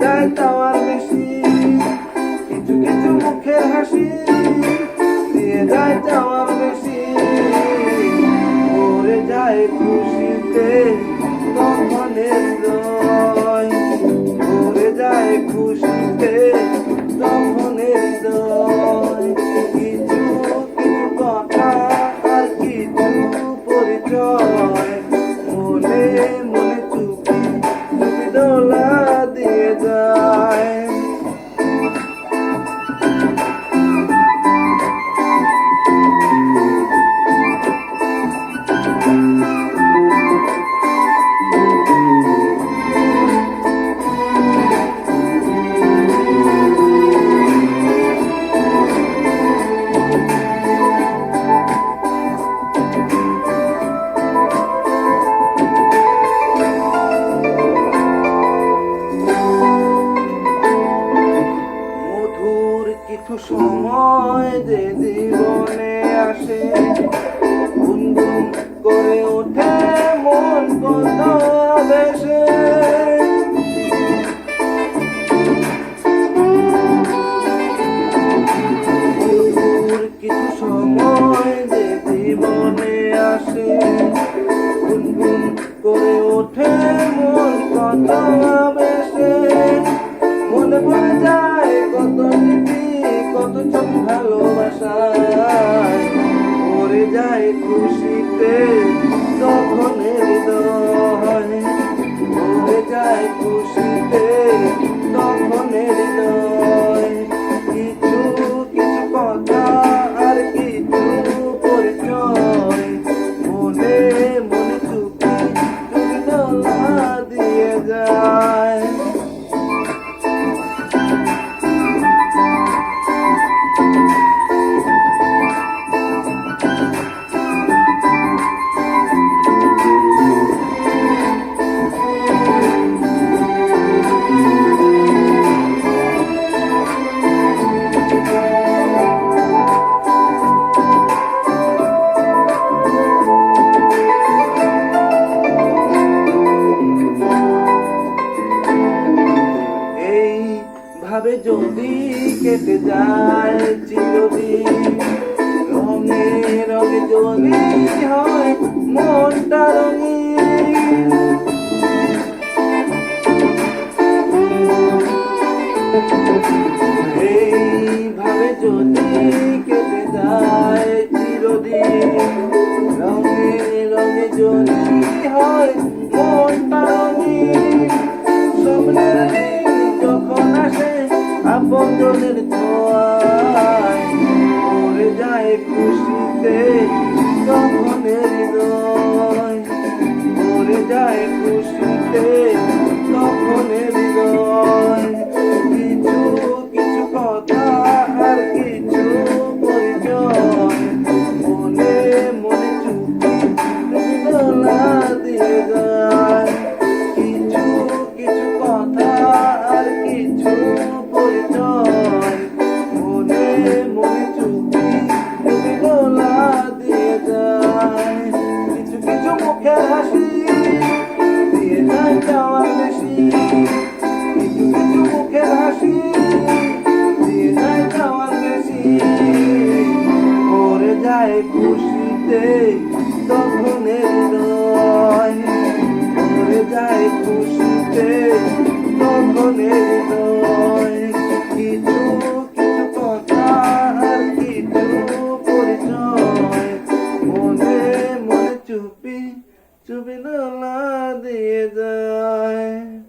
যায় চাওয়ার বেশি, কিছু কিছু মুখের হাসি দিয়ে যায় চাওয়ার বেশি। ভরে যায় খুশিতে তখনের হৃদয়, ভরে যায় খুশিতে তখনের হৃদয়। কিছু কিছু কথা আর কিছু পরিচয় মনে মনে চুপি চুপি দোলা দিয়ে যায়। কিছু সময় যে জীবনে আসে, গুনগুন করে ওঠে মন কত বেশে। কিছু সময় যে জীবনে আসে, গুনগুন করে ওঠে মন কত বেশে। মনে পড়ে যায় কত কত চোখ ভালোবাসায়, ভরে যায় খুশিতে তখনের হৃদয়, ভরে যায় খুশিতে তখনের হৃদয়। কিছু কিছু কথা আর কিছু পরিচয় মনে মনে চুপি চুপি দোলা দিয়ে যায়। ভাবে যদি কেটে যায় চিরদিন, রঙে রঙে যদি হয় মনটা রঙিন। এইভাবে যদি কেটে যায় চিরদিন, রঙে রঙে যদি হয় মনটা রঙিন। স্বপ্নের যখন আসে আপনজনের ছোঁয়ায়, ভরে যায় খুশিতে তখনের হৃদয়, ভরে যায় খুশিতে তখনের হৃদয়। কিছু কিছু কথা আর কিছু পরিচয় মনে মনে চুপি চুপি দোলা দিয়ে যায়। কিছু কিছু কথা আর কিছু পরিচয় মনে মনে চুপি চুপি দোলা দিয়ে যায়। কিছু কিছু মুখের হাসি দিয়ে যায় চাওয়ার বেশি, কিছু কিছু মুখের হাসি দিয়ে যায় চাওয়ার বেশি। ভরে যায় খুশিতে তখনের হৃদয়, ভরে যায় খুশিতে তখনের হৃদয়। কিছু কিছু কথা আর কিছু পরিচয় মনে মনে চুপি চুপি দোলা দিয়ে যায়।